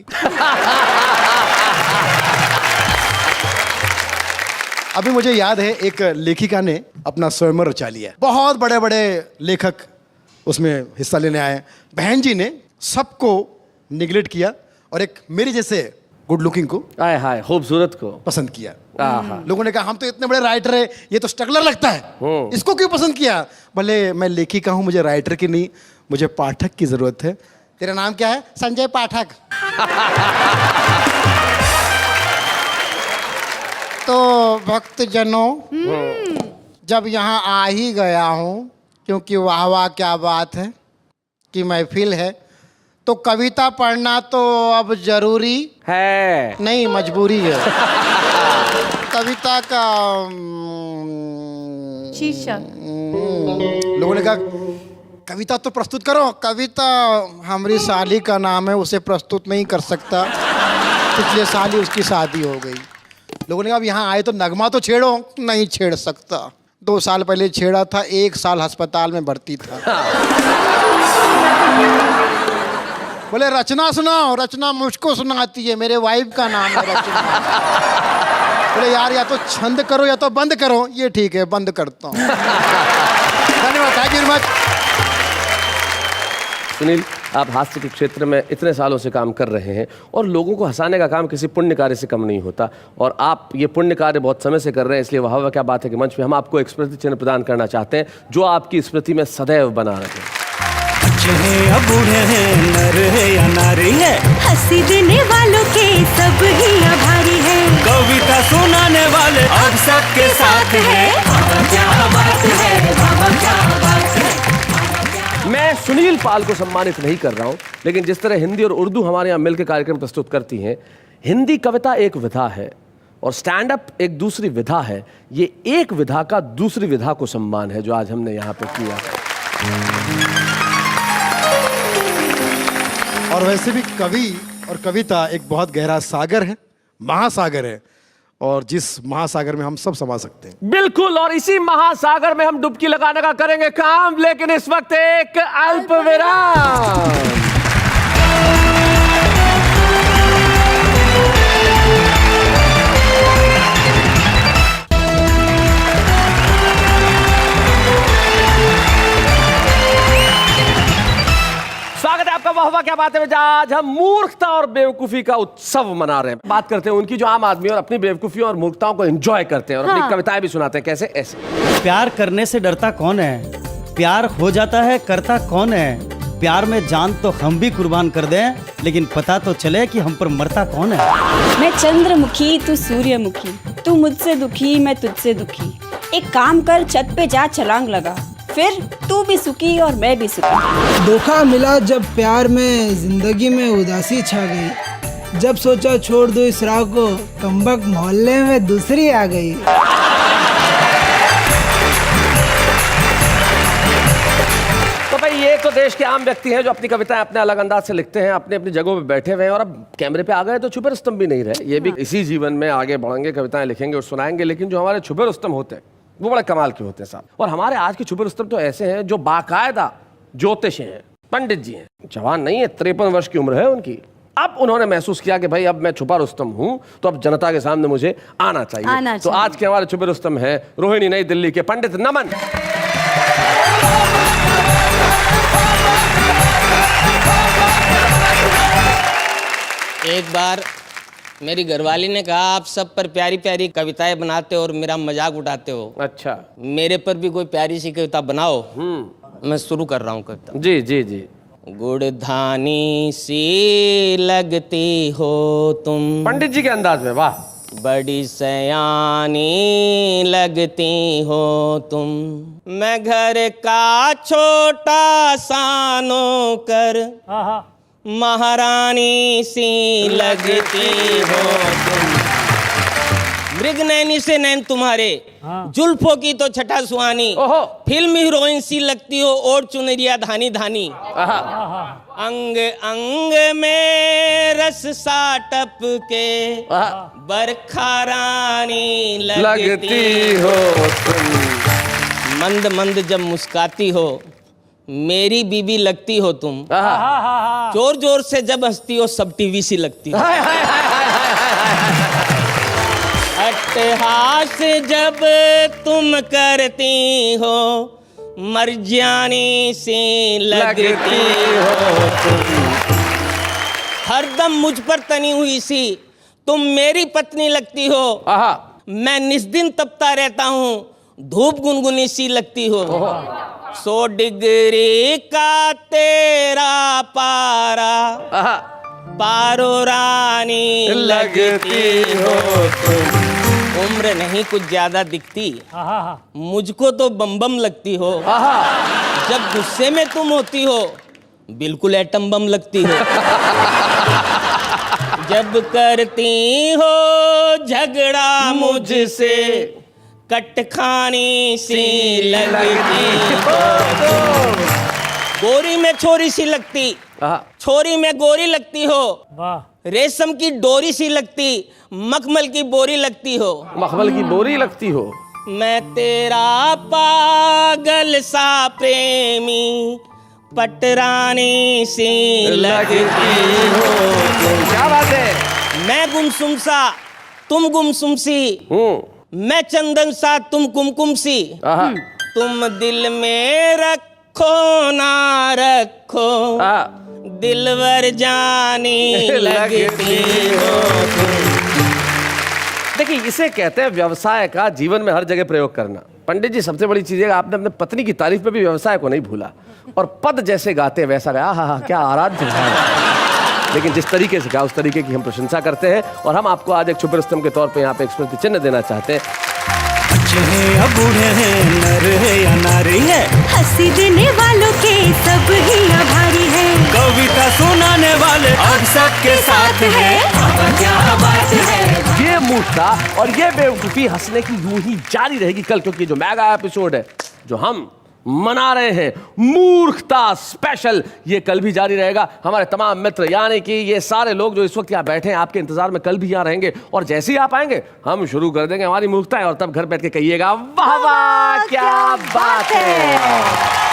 [SPEAKER 10] अभी मुझे याद है एक लेखिका ने अपना स्वयंवर रचा लिया। बहुत बड़े बड़े लेखक उसमें हिस्सा लेने आए। बहन जी ने सबको निगलेक्ट किया और एक मेरे जैसे गुड लुकिंग को,
[SPEAKER 8] हाय हाय, खूबसूरत को
[SPEAKER 10] पसंद किया। लोगों ने कहा हम तो इतने बड़े राइटर है, ये तो स्ट्रगलर लगता है, इसको क्यों पसंद किया? भले मैं लेखिका हूं, मुझे राइटर की नहीं, मुझे पाठक की जरूरत है। तेरा नाम क्या है? संजय पाठक। तो भक्तजनों, जब यहाँ आ ही गया हूँ, क्योंकि वाह वाह क्या बात है कि महफिल है, तो कविता पढ़ना तो अब जरूरी
[SPEAKER 8] है
[SPEAKER 10] नहीं, मजबूरी है। कविता का
[SPEAKER 9] शीर्षक
[SPEAKER 10] लोगों ने कहा कविता तो प्रस्तुत करो। कविता हमारी साली का नाम है, उसे प्रस्तुत नहीं कर सकता। पिछले साल ही उसकी शादी हो गई। लोगों ने कहा अब यहाँ आए तो नगमा तो छेड़ो। नहीं छेड़ सकता। 2 साल पहले छेड़ा था, 1 साल अस्पताल में भर्ती था। बोले रचना सुनाओ। रचना मुझको सुनाती है, मेरे वाइफ का नाम है रचना। बोले यार या तो छंद करो या तो बंद करो। ये ठीक है, बंद करता हूँ। धन्यवाद, thank you very much.
[SPEAKER 8] Sunil, आप हास्य के क्षेत्र में इतने सालों से काम कर रहे हैं और लोगों को हंसाने का काम किसी पुण्य कार्य से कम नहीं होता, और आप ये पुण्य कार्य बहुत समय से कर रहे हैं। इसलिए वाह वाह क्या बात है कि मंच पे हम आपको एक स्मृति चिन्ह प्रदान करना चाहते हैं जो आपकी स्मृति में सदैव बना रहे।
[SPEAKER 2] बच्चे हैं या बूढ़े हैं, नर है या नारी है,
[SPEAKER 6] हंसी देने वालों के सब ही आभारी है।
[SPEAKER 2] कविता सुनाने वाले अब सबके साथ है। क्या बात है, क्या बात है।
[SPEAKER 8] मैं सुनील पाल को सम्मानित नहीं कर रहा हूं, लेकिन जिस तरह हिंदी और उर्दू हमारे यहाँ मिलकर कार्यक्रम प्रस्तुत करती हैं, हिंदी कविता एक विधा है और स्टैंड अप एक दूसरी विधा है। ये एक विधा का दूसरी विधा को सम्मान है जो आज हमने यहाँ पे किया।
[SPEAKER 10] और वैसे भी कवि और कविता एक बहुत गहरा सागर है, महासागर है, और जिस महासागर में हम सब समा सकते हैं।
[SPEAKER 8] बिल्कुल, और इसी महासागर में हम डुबकी लगाने का करेंगे काम, लेकिन इस वक्त एक अल्प विराम। स्वागत है आपका वाह वाह क्या बात है। आज हम मूर्खता और बेवकूफी का उत्सव मना रहे हैं। बात करते हैं उनकी जो आम आदमी और अपनी बेवकूफी और मूर्खताओं को एंजॉय करते हैं और अपनी कविताएं भी सुनाते हैं। कैसे? ऐसे।
[SPEAKER 2] प्यार करने से डरता कौन है, प्यार हो जाता है करता कौन है। प्यार में जान तो हम भी कुर्बान कर दें, लेकिन पता तो चले कि हम पर मरता कौन है।
[SPEAKER 11] मैं चंद्रमुखी तू सूर्यमुखी, तू मुझसे दुखी मैं तुझसे दुखी। एक काम कर, छत पे जा छलांग लगा, फिर तू भी सुखी और मैं भी सुखी।
[SPEAKER 6] धोखा मिला जब प्यार में, जिंदगी में उदासी छा गई। जब सोचा छोड़ दो इस राह को, कमबख्त मोहल्ले में दूसरी आ गई।
[SPEAKER 8] तो भाई ये तो देश के आम व्यक्ति हैं जो अपनी कविताएं अपने अलग अंदाज से लिखते हैं, अपने अपनी जगहों पे बैठे हुए हैं, और अब कैमरे पे आ गए तो छुपे रुस्तम भी नहीं रहे। ये भी इसी जीवन में आगे बढ़ेंगे, कविताएं लिखेंगे और सुनाएंगे। लेकिन जो हमारे छुपे रुस्तम होते हैं वो बड़े कमाल के होते हैं साहब। और हमारे आज के छुपे रुस्तम तो ऐसे हैं जो बाकायदा ज्योतिष हैं, पंडित जी हैं, जवान नहीं है, 53 वर्ष की उम्र है उनकी। अब उन्होंने महसूस किया कि भाई अब मैं छुपा रुस्तम हूं, तो अब जनता के सामने मुझे आना चाहिए। तो आज के हमारे छुपे रुस्तम है रोहिणी, नई दिल्ली के पंडित नमन।
[SPEAKER 12] एक बार मेरी घरवाली ने कहा आप सब पर प्यारी प्यारी कविताएं बनाते हो और मेरा मजाक उड़ाते हो।
[SPEAKER 8] अच्छा,
[SPEAKER 12] मेरे पर भी कोई प्यारी सी कविता बनाओ। मैं शुरू कर रहा हूँ कविता।
[SPEAKER 8] जी जी जी।
[SPEAKER 12] गुड़धानी सी लगती हो तुम,
[SPEAKER 8] पंडित जी के अंदाज में, वाह।
[SPEAKER 12] बड़ी सयानी लगती हो तुम, मैं घर का छोटा सा नौकर, महारानी सी लगती हो तुम। मृग नैनी से नैन तुम्हारे, जुल्फों की तो छठा सुहानी, फिल्म हीरोइन सी लगती हो और चुनरिया धानी धानी। अंग अंग में रस सा टप के, बरखा रानी लगती हो तुम। मंद मंद जब मुस्काती हो, मेरी बीबी लगती हो तुम। जोर जोर से जब हंसती हो, सब टीवी सी लगती हो। अट्टहास जब तुम करती हो, मर्जानी सी लगती हो तुम। हरदम मुझ पर तनी हुई सी तुम मेरी पत्नी लगती हो। मैं निस्दिन तपता रहता हूँ, धूप गुनगुनी सी लगती हो। 100 डिग्री का तेरा पारा, पारो रानी लगती हो तुम। उम्र नहीं कुछ ज्यादा दिखती, मुझको तो बम बम लगती हो। जब गुस्से में तुम होती हो, बिल्कुल एटम बम लगती हो। जब करती हो झगड़ा मुझसे, कट खानी सी लगती हो। गोरी में छोरी सी लगती, छोरी में गोरी लगती हो। रेशम की डोरी सी लगती, मखमल की बोरी लगती हो।
[SPEAKER 8] मखमल की बोरी लगती हो।
[SPEAKER 12] मैं तेरा पागल सा प्रेमी, पटरानी सी लगती हो।
[SPEAKER 8] क्या बात है।
[SPEAKER 12] मैं गुमसुम सा, तुम गुमसुम सी, मैं चंदन सा, तुम कुमकुम सी। तुम दिल में रखो ना रखो, दिलवर जानी लगती हो।
[SPEAKER 8] देखिए, इसे कहते हैं व्यवसाय का जीवन में हर जगह प्रयोग करना। पंडित जी, सबसे बड़ी चीज है आपने अपने पत्नी की तारीफ में भी व्यवसाय को नहीं भूला, और पद जैसे गाते वैसा गाया। हाँ, क्या आराध्य है। लेकिन जिस तरीके से गाया उस तरीके की हम प्रशंसा करते हैं, और हम आपको आज एक छुपे रुस्तम के तौर पे यहाँ पे एक स्मृति चिन्ह देना चाहते हैं।
[SPEAKER 2] बच्चे हैं या बूढ़े हैं, नर है या नारी है,
[SPEAKER 13] हंसी देने वालों के सब ही आभारी है।
[SPEAKER 2] कविता सुनाने वाले अब सबके साथ है।
[SPEAKER 13] क्या बात है।
[SPEAKER 8] ये मूड था, और ये बेवकूफी हंसने की यूं ही जारी रहेगी कल, क्योंकि जो मेगा एपिसोड है जो हम मना रहे हैं, मूर्खता स्पेशल, ये कल भी जारी रहेगा। हमारे तमाम मित्र यानी कि ये सारे लोग जो इस वक्त यहाँ बैठे हैं आपके इंतजार में कल भी यहाँ रहेंगे, और जैसे ही आप आएंगे हम शुरू कर देंगे हमारी मूर्खताएं, और तब घर बैठ के कहिएगा वाह वाह क्या बात है।